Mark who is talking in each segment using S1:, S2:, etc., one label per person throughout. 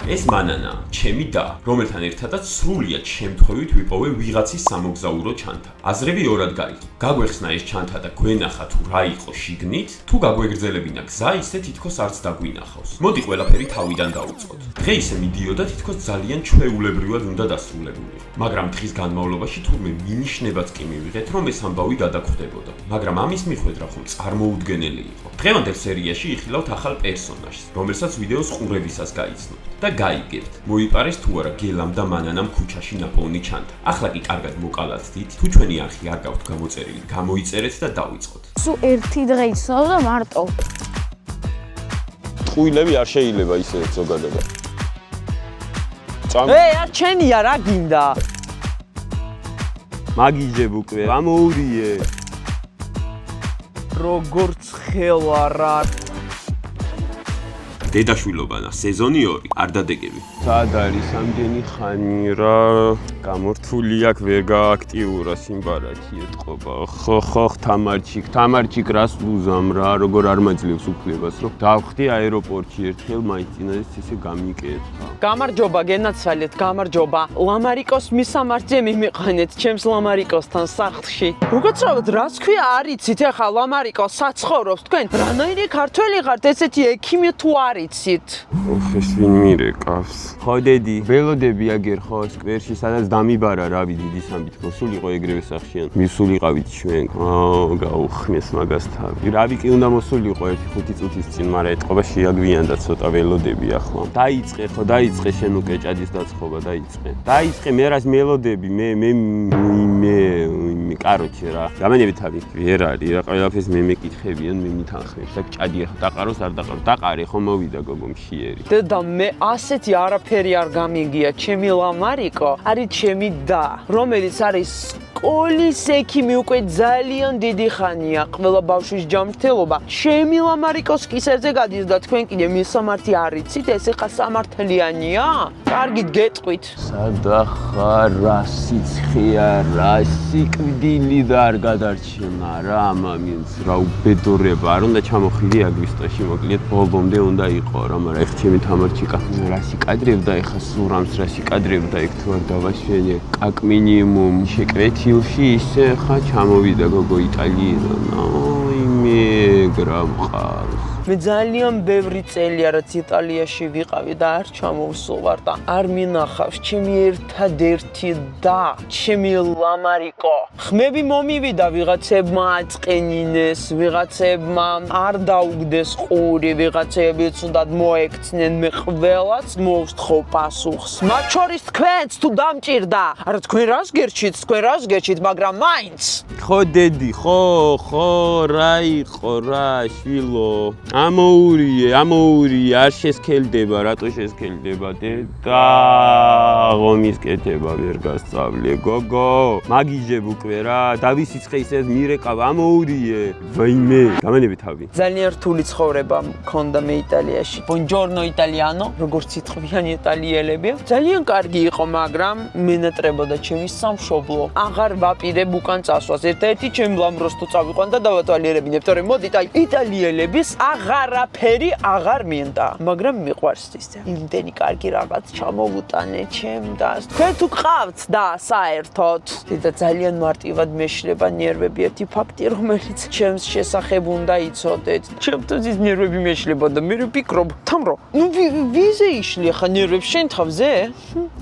S1: ეს მანანა, ჩემი და, რომელთან ერთადაც სრულიად შემთხვევით ვიპოვე ვიღაცის სამოგზაურო ჩანთა. აზრები ორად გაიყო. გაგვეხსნა ეს ჩანთა და გვენახა თუ რა იყო შიგნით, თუ გაგვეგრძელებინა გზა, ისე თითქოს არც დაგვინახავს. მოდი ყველაფერი თავიდან დავუწყოთ. დღე ისე მიდიოდა თითქოს ძალიან ჩვეულებრივად უნდა დასრულებულიყო. მაგრამ დღის განმავლობაში თურმე მინიშნებაც კი მივიღეთ, რომ ეს ამბავი გადაგხვდებოდა. მაგრამ ამის მიხედვა ხომ წარმოუდგენელი იყო. დღევანდელ სერიაში იხილავთ ახალ პერსონაჟს, რომელსაც ვიდეოს ყურებისას გაიცნობთ და გაიგებთ, მოიპარეს თუ არა გელამ და მანანამ ქუჩაში ნაპოვნი ჩანთა. ახლა კი კარგად მოკალათდით, თუ ჩვენი არხი არ გაქვთ გამოწერილი, გამოიწერეთ და დავიწყოთ.
S2: სულ ერთი დღე იცნობდა მარტო.
S3: ტყუილები არ შეიძლება ისე ზოგადად.
S4: არ ჩენია რა გინდა?
S3: მაგიჯებ უკვე, ამოურიე.
S4: როგორც ხელარა.
S1: დედაშვილობანა, სეზონი 2, არ დადეგები.
S3: სად არის ამდენი ხანი რა გამორთული აქ ვერ გააქტიურა სიმბარათი ეთყობა. ხო, თამარჩიკ რას ლუზამ რა, როგორ არ მაძლევს უფლებას, რომ დავხდი აეროპორტში ერთხელ მაინც წინაშე ისე გამიკეთა.
S4: გამარჯობა, გენაცვალეთ, გამარჯობა. ლამარიკოს მისამართზე მიმიყანეთ ჩემს ლამარიკოსთან სახლში. უკაცრავად რას ქვია არიცით ახლა ლამარიკო საცხოვრობს თქვენ? რანაირი ქართველი ხართ ესეთი ექიმი თუ არიცით?
S3: ეს ვინ მირეკავს? ხო დედი, ველოდები აგერ ხო სკვერში სადაც დამიბარა რავი დიდი სამბითქო სულ იყო ეგრევე სახშიან. მისულიყავით ჩვენ. გაუხმეს მაგას თავი. რავი კი უნდა მოსულიყო 1-5 წუთის წინ, მაგრამ ეთყობა შეაგვიანდა ცოტა ველოდები ახლა. დაიწყე შენ უკვე ჭადის დაწყობა დაიწყე მე რას მელოდები მე კაროჩე რა. გამენები თავი. ვერ არის რა ყველაფერს მე მეკითხებიან მე მითანხმებს. და ჭადი ახლა დაყაროს არ დაყარო. დაყარე ხო მოვიდა გოგო მშიერი.
S4: დედა მე ასეთი არაფერი არ გამიგია. ჩემი ლამარიკო არის ჩემი და, რომელიც არის სკოლის ექიმი უკვე ძალიან დიდი ხანია. ყველა ბავშვის ჯანმრთელობა ჩემი ლამარიკოს კისერზე გადის და თქვენ კიდე მისამართი არიცით, ეს ხა სამართლიანია? კარგით გეტყვით.
S3: სადახარ რა სიცხეა რა სიკვდილი და არ გადარჩენა რა ამამინც რა უბედურება არ უნდა ჩამოხილი აგვისტოში მოკლედ ბოლომდე უნდა იყო რა მაგრამ ეხ ჩემი თამარჩიკა რა სიკადრებდა ეხა სურამს რა სიკადრებდა ეგ თუ არ დავაშვენე კაკ მინიმუმ შეკრეთილში ისე ხა ჩამოვიდა გოგო იტალიიდან აი მე გრამყავს
S4: მე ძალიან ბევრი წელია რაც იტალიაში ვიყავი და არ ჩამოვსულვარ და არ მინახავს ჩემი ერთადერთი და ჩემი ლამარიკო ხმები მომივიდა ვიღაცებმა აწყენინეს ვიღაცებმა არ დაუგდეს ყური ვიღაცები ცუდად მოექცნენ მე ყველას მოვსთხო პასუხს მათ შორის თქვენც თუ დამჭირდა არა თქვენ რას გერჩით მაგრამ მაინც
S3: ხო დედი ხო რა იყო რა შვილო ამოურიე არ შესქელდება რატო შესქელდება დედა ღომის კეთება ვერ გასწავლე გოგო მაგიჯებ უკვე რა დავისიცხე ისე მირეკავ ამოურიე ვაიმე გამენები თავი
S4: ძალიან რთული ცხოვრება მქონდა მე იტალიაში ბონჯორნო იტალიანო როგორც იტყვიან იტალიელები ძალიან კარგი იყო მაგრამ მენატრებოდა ჩემი სამშობლო აღარ ვაპირებ უკან წასვლას ერთ-ერთი ჩემ ლამროს თუ წავიყვან და დავათვალიერებინებ თორემ მოდით აი იტალიელების აღარაფერი აღარ მინდა მაგრამ მიყვარს ისე იმდენი კარგი რაღაც ჩამოვუტანე ჩემ და თქვენ თუ გყავთ და საერთოდ და ძალიან მარტივად მეშლება ნერვები ერთი ფაქტი რომელიც ჩემს შესახებ უნდა იცოდეთ ჩემთვის ის ნერვები მეშლება და მე ვფიქრობ თამრო ნუ ვიზე იშლი ხა ნერვებს შენ თავზე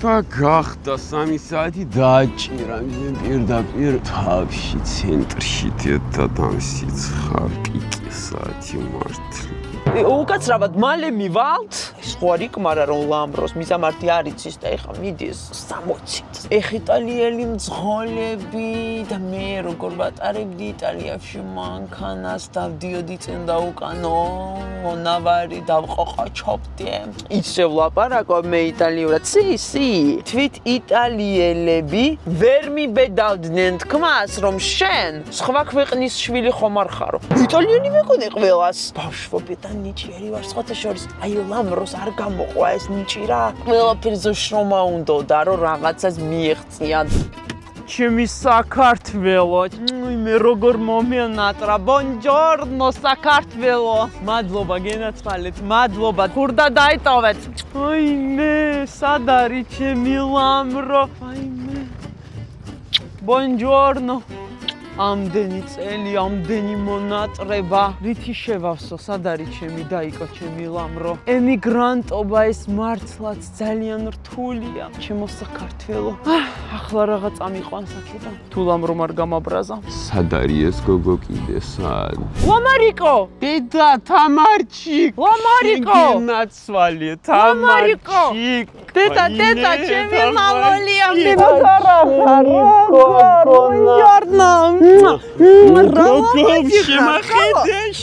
S3: და გახდა 3 საათი დააჭირა მიზენ პირდაპირ თავში ცენტრში დედამსიცხარ პიკი საათი მართლა
S4: უკაცრავად მალე მივალთ ეს ხო არ იკმარა რომ ლამბროს მისამართი არ იცის და ეხა მიდის 60 ეხ იტალიელი მძღოლები და მე როგორ ვატარებდი იტალიაში მანქანას დავდიოდი წინ და უკანო ნავარი დავყოყაჩობდი ისე ვლაპარაკობ მე იტალიურად სი თვით იტალიელები ვერ მიბედავდნენ თქმას რომ შენ სხვა ქვეყნის შვილი ხომ არ ხარო იტალიელი მეკონე ყველას ბავშვობიდან ნიჭიერი ვარ სხვათა შორის აი ლამროს არ გამოყვა ეს ნიჭი რა ყველაფერზე შრომა უნდოდა რომ რაღაცას მიეღწია ჩემი საქართველო. მე როგორ მომენატრა. Buongiorno საქართველო. მადლობა გენაცვალეთ. მადლობა. ხურდა დაიტოვეთ. მე სად არის ჩემი ლამრო? მე. Buongiorno. ამდენი წელი, ამდენი მონატრება. რითი შევავსო, სად არის ჩემი დაიკო ჩემი ლამრო? ემიგრანტობა ეს მართლაც ძალიან რთულია. ჩემო საქართველო. ახლა რაღაც წამიყვანს აქედან. თუ ლამრომ არ გამაბრაზა.
S3: სად არის ეს გოგო კიდე სად?
S4: ლამარიკო!
S3: დედა თამარჩი.
S4: ლამარიკო!
S3: ნაცვალე
S4: ლამარიკო!
S3: თამარჩი.
S4: დედა, ჩემი მამოლია, მე Buongiorno.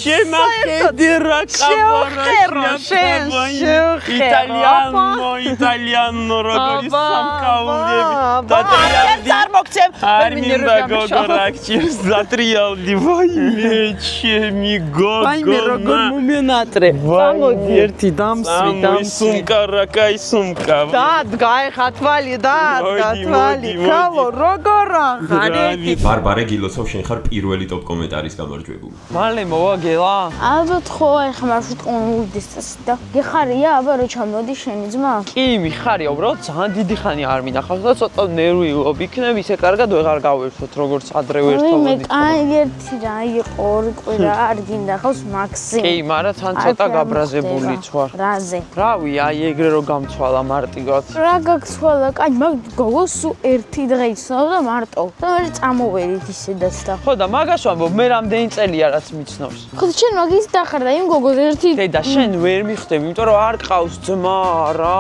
S3: Შემახედე რა იტალიანო როგორი სამკაულები არ მინდა გოგო რაქჭირს დატრიალდი ვაიმე ჩემი გოგო
S4: ვაიმე როგორ მომენატრე წამოდი ერთი დამსვი
S3: სუმკა რაკაი სუმკა
S4: დადგა ეხა თვალი დადგა თვალი კალო როგორა ხარი
S1: ბარბარე გილოცავ შენ ხარ პირველი ტოპ კომენტარის გამარჯვებული.
S4: მალე მოვაგელა?
S2: ალბათ ხო ეხლა მარშრუტკომ უდის და გეხარია აბა რო ჩამოდი შენი ძმა?
S4: კი მიხარია უბრალოდ ძალიან დიდი ხანი არ მინახავს და ცოტა ნერვიულობ იქნებ ისე კარგად ვეღარ გავერთოთ როგორც ადრე ვერთობოდი.
S2: მე კაი ერთი რა იყო ორი კვირა არ გინდახავს მაქსიმუმ.
S4: კი, მაგრამ თან ცოტა გაბრაზებულიც ვარ.
S2: რაზე?
S4: რავი, აი ეგრე რო გამცვალა მარტივად.
S2: რა გაგცვალა? კაი, მაგ გოგოს სულ ერთი დღე იცნობდა და მარტო. და მე წამოვედით ისედაც და.
S4: ხო და მაგას ვამბობ, მე რამდენი წელია რაც მიცნობს.
S2: ხო და შენ მაგის დახარდა იმ გოგოს ერთი.
S4: დედა, შენ ვერ მიხვდები, იმიტომ რომ არ ყავს ძმა რა.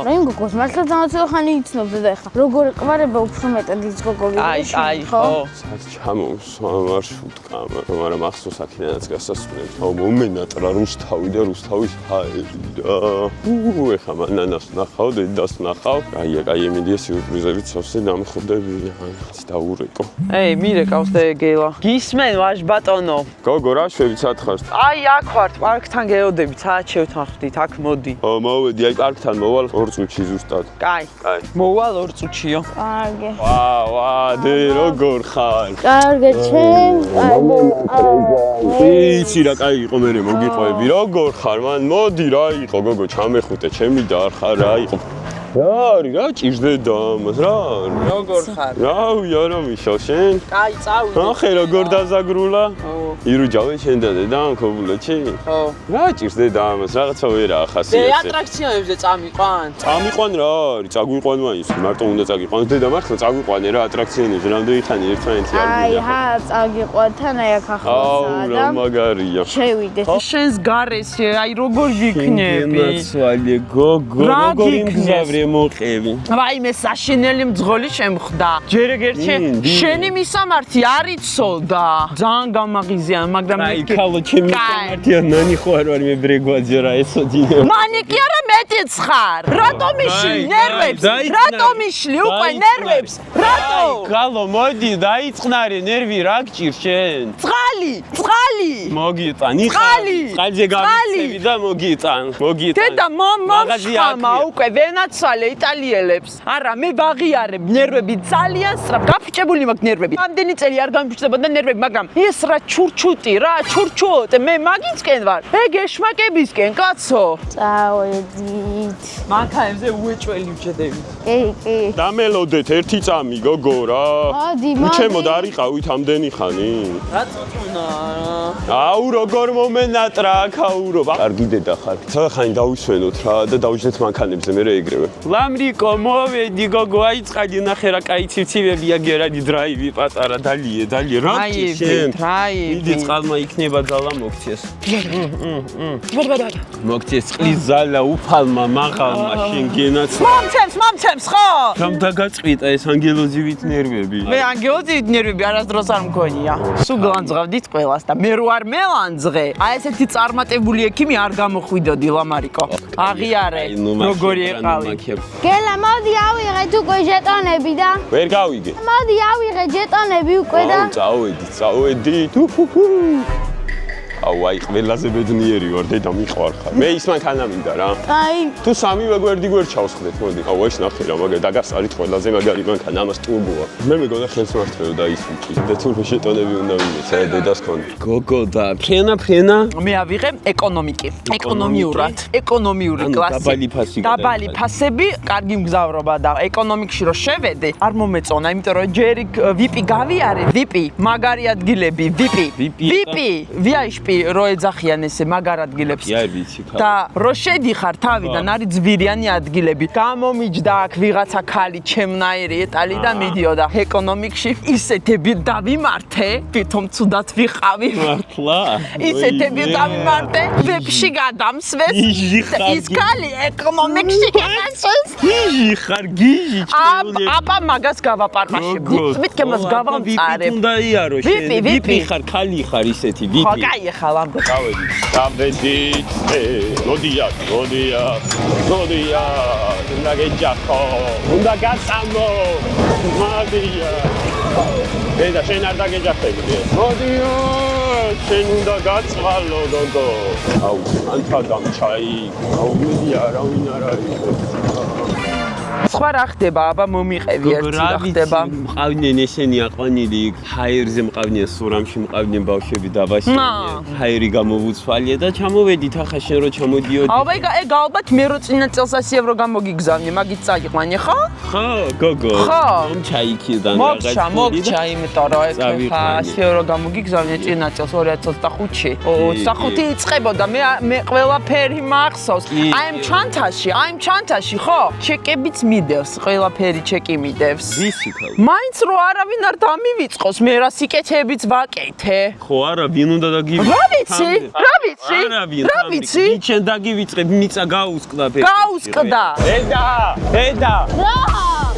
S2: რა იმ გოგოს მართლა ძალიან ხანი იცნობდა და ეხლა როგორ ყварება უფრო მეტად ის გოგო გიყიდა.
S4: აი, ხო.
S3: სად ჩამოვსვა მარშრუტკა, მაგრამ ახსოვს აქედანაც გასასვლელად. აუ მომენატრა რუსთავი და რუსთავის ჰაერი და ეხლა მანანას ნახავ, დედას ნახავ. აი ემედია სიურპრიზებით სავსე დამხვდები. დაურეკო.
S4: ეი, მირეკავს და ეგელა. გისმენ ვაჟ ბატონო.
S3: გოგო რა შვებით სათხარს?
S4: აი, აქ ვართ, პარკთან გეოდებით, საათშევთან ხდით, აქ მოდი.
S3: მოვედი, აი პარკთან მოვალ 2 წუთში ზუსტად.
S4: კაი. მოვალ 2 წუთშიო.
S2: კარგი.
S3: ვა, დე როგორ ხარ?
S2: კარგი, ჩემ.
S3: იცი რა კაი იყო მე მოგიყვები. როგორ ხარ? მან მოდი რა იყო გოგო, ჩამეხუტე, ჩემი და არ ხარ რა იყო. რა ჭირდება ამას რა
S4: როგორ ხარ?
S3: რავი არა მიშავ შენ?
S4: კაი, წავიდე.
S3: ახე როგორ დაზაგრულა? ირუჯავე შენ და დედა მქობულეთში?
S4: ხო.
S3: რა ჭირდება ამას? რაღაცა ვერა ახასიათზე.
S4: დე ატრაქციონებზე წამიყვან?
S3: წამიყვან რა არის? წაგვიყვან მაინც, მარტო უნდა წაგიყვან. დედა მართლა წაგვიყვანე რა ატრაქციონებზე, რამდენი ხანი ერთმანეთი არ
S2: აი, წაგიყვან თან აი აქ ახლოსაა და
S3: რა მაგარია.
S2: შევიდეთ.
S4: შენს გარეში აი როგორ ვიქნები?
S3: ნაცვალე გოგო, როგორ იმგზავრე მოყევი.
S4: ვაიმე საშინელი მძღოლი შემხვდა. ჯერ ეგერთი შენი მისამართი არ იცოდა. ძალიან გამაღიზიან, მაგრამ
S3: აი ქალო ჩემი მისამართია ნანი ხო არ ვარ მე ბრეგვაძე რა ესოდინე.
S4: მანი კი არა მეტიც ხარ. რატომ იშლი ნერვებს? რატომ იშლი უკვე ნერვებს? რატო?
S3: ქალო მოდი დაიწყნარე ნერვი რა გჭირ შენ?
S4: წყალი.
S3: მოგიტან წყალზე გამიწევი და მოგიტან.
S4: დედა მომშამა უკვე ვენაცვალე იტალიელებს. არა მე ვაღიარებ ნერვები ძალიან სწრაფ გაფიჭებული მაქვს ნერვები. ამდენი წელი არ გამიფიჭდებოდა ნერვები, მაგრამ ეს რა ჩურჩუტი რა ჩურჩუტი მე მაგისკენ ვარ. ეგ ეშმაკებისკენ კაცო.
S2: წავედით.
S4: მანქანებზე უეჭველი ვჭედები.
S2: კი.
S3: დამელოდეთ ერთი წამი გოგო რა.
S2: მოდი.
S3: უჩემო და არიყავით ამდენი ხანი.
S4: რა წოწუნა.
S3: აუ როგორ მომენატრა აქაურო. კარგი დედა ხარ. სადა ხანი დავისვენოთ რა და დავიჯდეთ მანქანებზე მე ეგრევე. ლამრიკო მოვედი გოგო აი წყალი ნახე რა კაი ცივცივებია გერადი დრაივი პატარა დალია რა შენ მიდი წყალმა იქნება ძალა მოგცეს მოგცეს წყლის ძალა უფალმა მაღალმა შენ გენაც
S4: მომცემს ხო
S3: რამ დაგაწყვიტა ეს ანგელოზივით ნერვები
S4: მე ანგელოზივით ნერვები არასდროს არ მქონია სულ განძღავდით ყველას და მე რო არ მელანძღე აი ესეთი წარმატებული ექიმი არ გამოხვიდოდი ლამარიკო აღიარე როგორი ეყავი
S2: გელა მოდი ავიღეთ უკვე ჟეტონები და
S3: ვერ გავიგე
S2: მოდი ავიღეთ ჟეტონები უკვე და
S3: წავედი აუ აი ყველაზე ბედნიერი ვარ დედა მიყვარხარ მე ის მანქანა მინდა რა
S2: აი
S3: თუ სამივე გვერდი ჩავსხდეთ მოდი აუ ეს ნახე რა მაგარი დაგასწარით ყველაზე მაგარი მანქანა ამას ტურბოა მე მეგონა ხელს მართლებ და ის ვიჭი და თურმე შეტონები უნდა ვინდეს აი დედას კონი გოგო და ფრენა
S4: მე ავიღე ეკონომიურად ეკონომიური კლასი დაბალი ფასები კარგი მგზავრობა და ეკონომიკში რო შევედე არ მომეწონა იმიტომ რომ ჯერი VIP გავიარე VIP მაგარი ადგილები VIP VIP რო ეძახიან ესე მაგარ ადგილებს და რო შედიხარ თავიდან არის ძვირიანი ადგილები გამომიჯდა აქ ვიღაცა ქალი ჩემნაირი იტალიდან მიდიოდა ეკონომიკში ისეთები დავიმართე თვითონ ცუდად ვიყავი
S3: მართლა
S4: ისეთები დავიმართე ვებში გადამსვეს ის ქალი ეკონომიკში გადასვეს
S3: გიჟი
S4: აბა მაგას გავაპარყაშებდი მითქემას გავამწარებ
S3: უნდა იარო შენ VIP ხარ ქალი ხარ ისეთი VIP
S4: ხო კაი ხარ ამ
S3: დავედი მოდია უნდა გეჯახო უნდა გასამო მოდია დედა შენ არ დაგეჯახები მოდია შენ უნდა გაწვალო გოგო აუ ანთა დამჩაი აუ მოდია რა ვინ არ არის
S4: სხვა რა ხდება აბა მომიყევი ერთი რა ხდება
S3: მყავდნენ ესენი აყვანილი ჰაერზე მყავდნენ სურამში მყავდნენ ბავშვები დაბაშენდნენ ჰაერი გამოვუცვალია და ჩამოვედით ახლა შენ რო ჩამოდიოდი
S4: აბა ეგ ალბათ მე რო წინა წელს 100 ევრო გამოგიგზავნე მაგით წაიყვანე ხო
S3: გოგო ჩაიქიდან
S4: მოგჩა იმიტომ რომ ეგ ხა 100 ევრო გამოგიგზავნე წინა წელს 2025-ში 25 იწყებოდა მე ყველაფერი მახსოვს აი ამ ჩანთაში ხო ჩეკებიც მიდევს ყველაფერი ჩეკი მიდევს
S3: ვისი ხალ
S4: მაინც რო არავინ არ დამივიწყოს მე რა სიკეთეებიც ვაკეთე
S3: ხო არა ვინ უნდა დაგივიწყო
S4: რა ვიცი
S3: შენ დაგივიწყებ მიწა გაუსკდა
S4: გაუსკდა
S3: დედა
S2: რა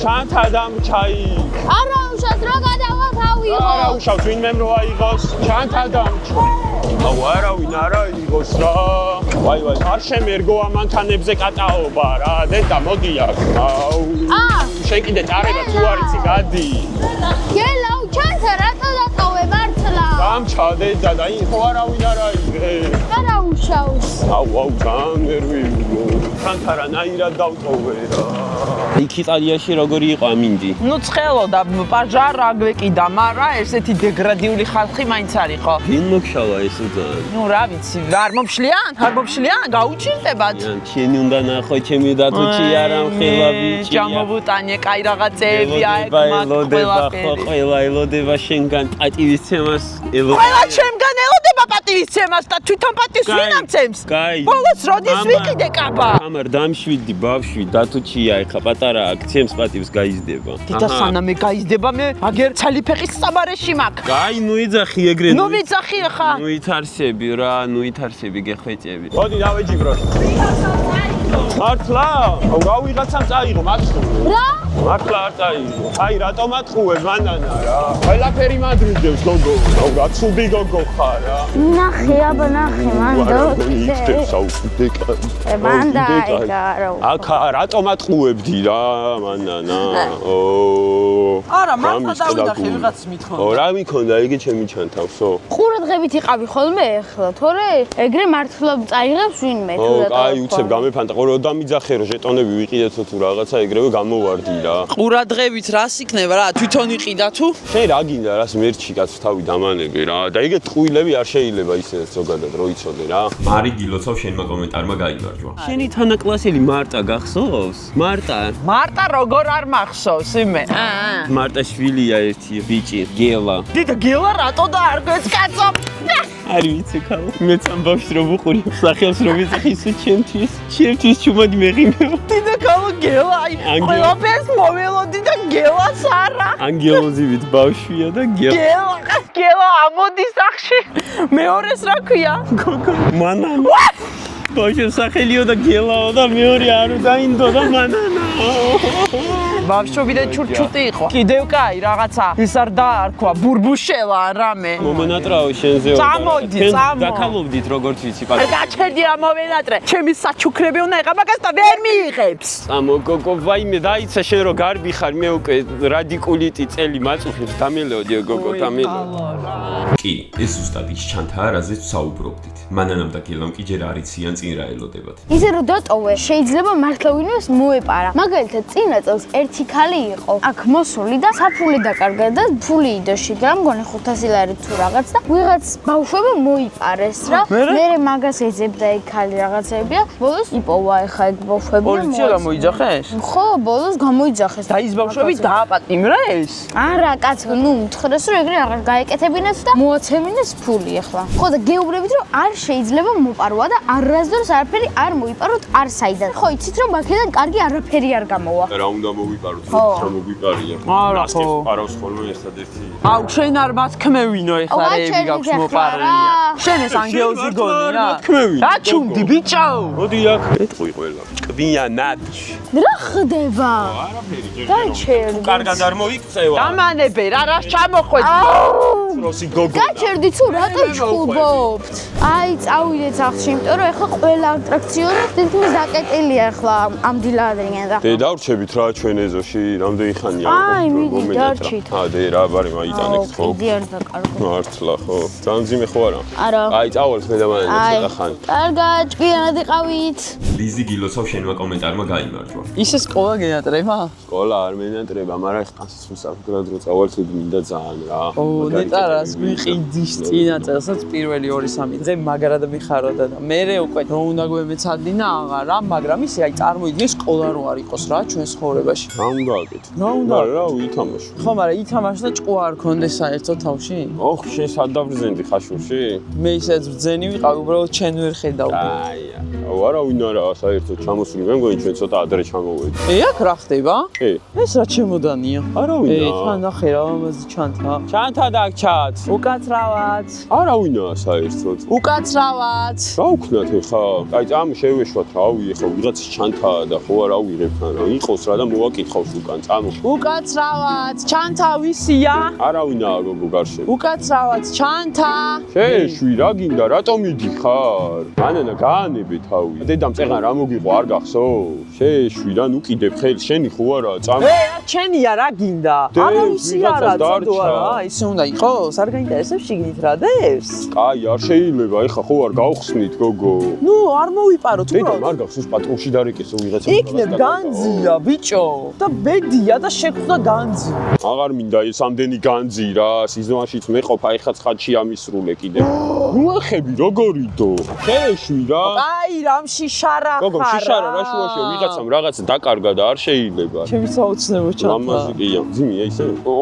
S3: ჩანთა დამჩაი
S2: არა უშავს რა გადავავიღო
S3: არა უშავს ვინმე რო აიღოს ჩანთა დამჩაი აუ არავინ არ აიღოს რა ვაი არ შემერგო ამ მანქანებზე კატაობა რა დედა მოდი აქ აუ შენ კიდე წარება თუ არ იცი გადი
S2: გელაუ ჩანთა რატო დატოვე მართლა
S3: დამჩა დედა და ინ ხო არავინ არ აიღე
S2: არა უშავს
S3: აუ ძალიან ნერვიულო ჩანთა რანაირად დავტოვე რა იქ იტალიაში როგორი იყო ამინდი
S4: ნუ ცხელოდა პაჟარ აგვეკიდა მაგრამ ესეთი დეგრადიული ხალხი მაინც არის ხო
S3: ვინ მოგშალა ეს უძან
S4: ნუ რა ვიცი არ მომშლიან გაუჭირდებათ
S3: შენი უნდა ნახო ჩემი დათუჩი არა მხელა ბიჭი
S4: ჯამოვუტანე კაი რაღაცეები აი
S3: ყველა ელოდება შენგან პატივისცემას
S4: ყველა ჩემგან ელოდება პატივისცემას და თვითონ პატივს ვინ ამცემს ბოლოს როდის ვიყიდე კაბა
S3: ამარ დამშვიდი ბავშვი დათუჩია ეხა პატარა აქცემს პატივს გაიზდება
S4: და სანამ მე გაიზდება მე აგერ ცალიფეხის საბარეში მაქვს
S3: კაი ნუ იძახი ეგრე
S4: ნუ ვიცახი ხა
S3: ნუ ითარსები გეხვეჭები მოდი დავეჯიბროთ მართლა რა ვიღაცამ წაიღო მართლა
S2: რა
S3: მართლა არ წაიღო აი რატომაც ხუებ მანანა რა ყველაფერი მადრიდებს გოგო რა ცუდი გოგო ხარ რა
S2: ნახე აბა ნახე მანდ
S3: აკა რატომაც ხუებდი რა მანანა
S4: არა მართლა დავინახე ვიღაც მithonda
S3: რა მიქონდა იგი ჩემი ჩანთავსო
S2: ყურადღებით იყავი ხოლმე ახლა თორე ეგრე მართლა წაიღებს ვინმე თუ
S3: რა აი უცებ გამეფანტა ყო რომ დამიძახე რომ ჟეტონები ვიყიდეთო თუ რაღაცა ეგრევე გამოვარდი რა
S4: ყურადღებით რას იქნება რა თვითონ იყიდა თუ
S3: შენ რა გინდა რას მერჩი კაც თავი დამანები რა და ეგეთ ტყუილები არ შეიძლება ისე ზოგადად რო იცოდე რა
S1: მარი გილოცავ შენმა კომენტარმა გაიმარჯვა
S3: შენი თანაკლასელი მარტა გახსოვს
S4: მარტა როგორ არ მახსოვს იმე
S3: მარტა შვილია ერთი ბიჭი გელა
S4: დიდა გელა რატო და არ გვეცკაცო
S3: არ ვიცი ხალხ მეც ამ ბავშვს რო ვუყური სახელს რო ვიცი ისე ჩემთვის ჩუმად მეღიმეო
S4: დიდა კალო გელა აი ყველაფერს მოველოდი და გელას არა
S3: ანგელოზივით ბავშვია და
S4: გელა ამოდის სახში მეორეს რა ქვია
S3: გოგო მანანა ბავშვი სახელიო და გელაო და მეორე არ დაინდო და მანანა.
S4: ბავშვობიდან ჩურჩუტი იყო. კიდევ კაი რაღაცა. ის არ დაარქვა, ბურბუშელა რამე.
S3: მომენატრაო შენზეო.
S4: წამოდი, წამო.
S3: დაკავობდით როგორც ვიცი
S4: არ გაჩერდი რა მომენატრე. ჩემი საჩუქრები უნდა ეყა მაგას და ვერ მიიღებს.
S3: წამო გოგო ვაიმე დაიცა შენ რო გარბი ხარ მე უკვე რადიკულიტი წელი მაწუხებს დამელეოდიო გოგო დამელეო.
S1: კი, ეს ზუსტად ის ჩანთაა, რაზეც საუბრობდით. მანანამ და გელამ კი ჯერ არ იციან წინ რა ელოდებათ.
S2: ისე რომ დატოვე, შეიძლება მართლა ვინმეს მოეპარა. მაგალითად, წინა წელს ერთი ქალი იყო. აქ მოსული და საფული დაკარგა და ფული იდოში და მგონი 500 ლარი თუ რაღაც და ვიღაც ბავშვები მოიპარეს რა. მე მაგას ეძებდა ეგ ქალი რაღაცებია. ბოლოს იპოვა ეხა ეგ ბავშვები.
S4: პოლიცია გამოიძახეს?
S2: ხო, ბოლოს გამოიძახეს.
S4: და ის ბავშვები დააპატიმრეს?
S2: არა, კაცო, ნუ უთხრეს რომ ეგრე აღარ გაეკეთებინათ და მოაცემინეს ფული ახლა. ხო და გეუბნებით რომ არ შეიძლება მოპარვა და არასდროს არაფერი არ მოიპაროთ არ საიდან. ხო, იცით რომ აქედან კარგი არაფერი არ გამოვა.
S3: რა უნდა მოვიპაროთ?
S2: ხო.
S3: რა მოვიპარია?
S4: არა, ხო.
S3: პარავს ხოლმე ერთადერთი.
S4: აუ, შენ არ მათქმევინო ეხლა რეები გაქვს მოპარულია. შენ ეს ანგელოზი გონი რა? რა ჩუნდი ბიჭო?
S3: მოდი აქ ეთყვი ყველა. კბიანად.
S2: რა ხდება?
S3: არაფერი ჯერ
S2: გაჩერდი.
S3: კარგად არ მოიქცევა.
S4: დამანებე რა რას ჩამოხვედი?
S3: როსი გოგო.
S2: გაჩერდი თუ რატო ჩხუბობთ? აი, წავიდეთ სახლში, იმიტომ რომ ეხლა ყველა ატრაქციონი თითქმის დაკეტილია ახლა ამ დილადრიან და.
S3: დავრჩებით რა ჩვენ ეზოში, რამდენი ხანია?
S2: აი, მიდი, დარჩით.
S3: დე რა ბარი მაიტანეთ ხო?
S2: კიდე არ დაკარგო.
S3: მართლა ხო? ძალიან ძიმე ხო არა?
S2: არა.
S3: აი, წავალთ მე და მანანა ცოტა ხანი.
S2: კარგად, ჭკვიანად იყავით.
S1: ლიზი გილოცავ შენმა კომენტარმა გაიმარჯვა.
S4: ისე სკოლა გენატრება?
S3: სკოლა არ მენატრება, მაგრამ ეხლა სასწავლებლად რო წავალთ მინდა ძალიან რა.
S4: ო, ნეტარას გვიყიდის წინა წელსაც პირველი 2-3 დღე მაგრად მიხაროდა და მე უკვე რომ უნდა გვემეცადინა აღარა, მაგრამ ისე აი წარმოიდგინე სკოლა რო არ იყოს რა ჩვენ ცხოვრებაში.
S3: რა უნდა აკეთო?
S4: რა უნდა?
S3: რა ვითამაშო?
S4: ხო, მაგრამ ითამაშ და ჭკუა არ კონდეს საერთო თავში?
S3: ოხ, შენ სად დაბრზენდი ხაშურში?
S4: მე ისეც ბრძენი ვიყავ, უბრალოდ ჩვენ ვერ ხედავდი.
S3: აია. აუ, არა ვინ არაა საერთოდ ჩამოსული, მე მგონი ჩვენ ცოტა ადრე ჩამოვედი.
S4: აქ რა ხდება?
S3: კი.
S4: ეს რა ჩემოდანია?
S3: არავინა.
S4: თან ნახე რა ამაზე ჩანთა.
S3: ჩანთა დაგჩათ.
S4: უკაცრავად.
S3: არავინაა საერთოდ.
S4: უკაცრავად.
S3: რა უქნათ ეხა? აი, წამ შევეშვათ რავი, ეხა ვიღაცის ჩანთა და ხო არა ვიღებთ რა. იყოს რა და მოვაკითხავს უკან, წამო.
S4: უკაცრავად. ჩანთა ვისია?
S3: არავინაა გოგო გარშემო.
S4: უკაცრავად ჩანთა.
S3: შეეშვი, რა გინდა, რატომ მიდიხარ? მანანა გაანებე თავი. დედამ წეღან რა მოგიყვა, არ გახსოვს? შეეშვი რა, ნუ კიდევ ხელი შენი ხო არა, წამო.
S4: რა ჩენია რა გინდა? არავისი არა,
S3: ვიღაცას
S4: წოდო არა, ისე უნდა იყოს, არ გაინტერესებს შიგნით რა დევს?
S3: კაი, არ შეიძლება, ეხა ხო არ გავხსნით გოგო.
S4: ნუ არ მოვიპაროთ
S3: დედამ არ გახსოვს პატრონში დარეკესო ვიღაცა.
S4: იქნებ განძია, ბიჭო. და ბედია და შეხვდა განძი.
S3: აღარ მინდა ეს ამდენი განძი რა, სიზონაშიც მეყოფა, ეხა ცხადში ამისრულე კიდე. ნუ ეხები როგორიდო? შეეშვი რა.
S4: აი, რამში შარა ხარ.
S3: გოგო, შიშარა რა შუაშია, ვიღაცამ რაღაცა დაკარგა და არ შეიძლება.
S4: ჩემი საოცნებო ჩანთა.
S3: ლამაზი კია. ძიმია ისე? ო,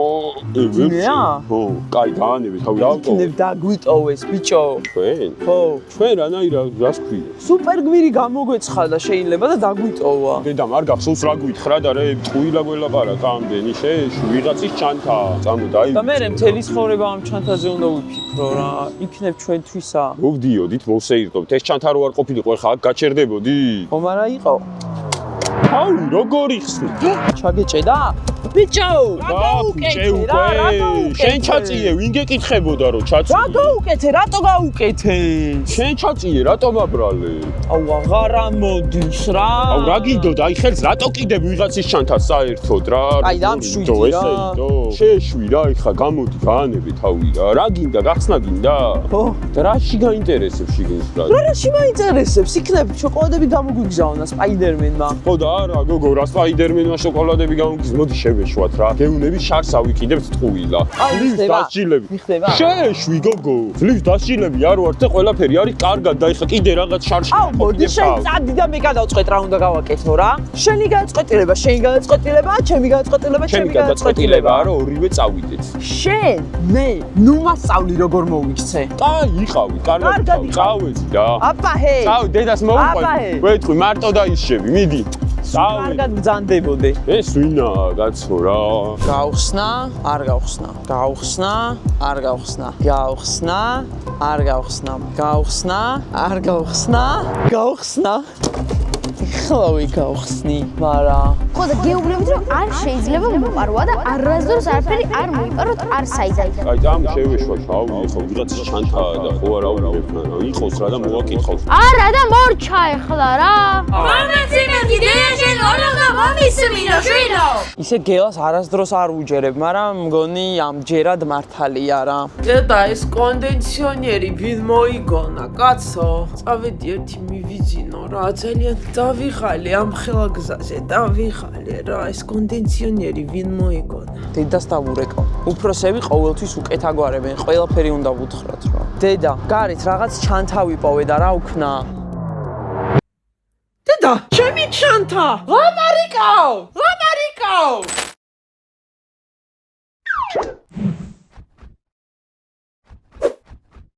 S4: ძიმია?
S3: ხო, კაი, დაანები თავი დავტოვე.
S4: იქნებ დაგვიტოვეს, ბიჭო.
S3: ჩვენ?
S4: ხო.
S3: ჩვენ რანაირად რას ქვია?
S4: სუპერ გვირი გამოგვეცხადა შეიძლება და დაგვიტოვა.
S3: დედამ არ გახსოვს რა გვითხრა და რა ტყუილა გველაპარაკა ამდენი შეეშვი ვიღაცის ჩანთა. წამო დაი.
S4: და მე მთელი ცხოვრება ამ ჩანთაზე უნდა ვიფიქრო რა. იქნებ ჩვენთვისა.
S3: მოვდიოდით, მოვსეირდობთ. ეს ჩანთა რო არ ყოფილიყო, ეხლა აქ გაჩერდებოდი?
S4: ხომ არა იყო?
S3: აუ, როგორი ხსნი?
S4: ჩაგეჭედა? ბიჭო, რა გაუკეთე რა, რა გაუკეთე?
S3: შენ ჩაწიე, ვინ გეკითხებოდა რომ ჩაწიე?
S4: რა გაუკეთე, რატო გაუკეთე?
S3: შენ ჩაწიე, რატომ აბრალე?
S4: აუ, აღარ ამოდის რა.
S3: აუ, რა გინდოდა, აი ხელს რატო კიდე ვიღაცის ჩანთას საერთოდ რა?
S4: აი, დამშვიდი რა.
S3: შეეშვი რა, ეხა გამოდი, გაანები თავი რა. რა გინდა, გახსნა გინდა?
S4: ხო.
S3: და რაში გაინტერესებს შიგნით რა?
S4: რაში მაინტერესებს? იქნებ შოკოლადები გამოგვიგზავნა სპაიდერმენმა.
S3: ხო და არა, გოგო, რა სპაიდერმენმა შოკოლადები გამოგიზ, მოდი შევეშვათ რა. გეუნები შარს ავიკიდებთ ტყუილა. ძლივს დასჭილები.
S4: მიხდება?
S3: შეეშვი გოგო. ძლივს დასჭილები არ ვარ და ყველაფერი არის კარგად და ეხა კიდე რაღაც შარში.
S4: აუ, მოდი შენ წადი და მე გადავწყვეტ რა უნდა გავაკეთო რა. შენი გადაწყვეტილება, შენი გადაწყვეტილება, ჩემი გადაწყვეტილება,
S3: ჩემი გადაწყვეტილება არა, ორივე წავიდეთ.
S4: შენ, მე, ნუ მასწავლი როგორ მოვიქცე.
S3: კაი, იყავი, კარგად
S4: კარგად
S3: წავედი რა.
S4: აპა ჰეი.
S3: წავი, დედას
S4: აბა,
S3: მოუყვები.
S4: ჰე.
S3: ვეთქვი, მარტო დაისშები, მიდი.
S4: კარგად ბრძანდებოდე.
S3: ეს ვინაა, კაცო რა?
S4: გავხსნა, არ გავხსნა. გავხსნა, არ გავხსნა. გავხსნა, არ გავხსნა. გავხსნა, არ გავხსნა. გავხსნა. ხლავი გავხსნი, მარა.
S2: ხო და გეუბნებით რომ არ შეიძლება მოპარვა და არასდროს არაფერი არ მოიპაროთ არ საიდან.
S3: აი ამ შევეშვა თავი, ხო ვიღაცა ჩანთაა და ხო არა უბრალოდ რა იყოს რა და მოვაკითხავ.
S2: არა და მორჩა ეხლა რა.
S4: ისე გელას არასდროს არ უჯერებ, მაგრამ მგონი ამჯერად მართალია რა.
S5: დედა ეს კონდენსიონერი ვინ მოიგონა, კაცო? წავედი ერთი მივიძინო რა, ძალიან დავიღალე ამ ხელა გზაზე, დავიღალე რა, ეს კონდენსიონერი ვინ მოიგონა?
S4: დედას დავურეკავ. უფროსები ყოველთვის უკეთაგვარებენ, ყველაფერი უნდა ვუთხრათ რა. დედა, გარეთ რაღაც ჩანთა ვიპოვე და რა ვქნა?
S5: დედა, ჩემი ჩანთა! ლამარიკაო! ლამარიკაო!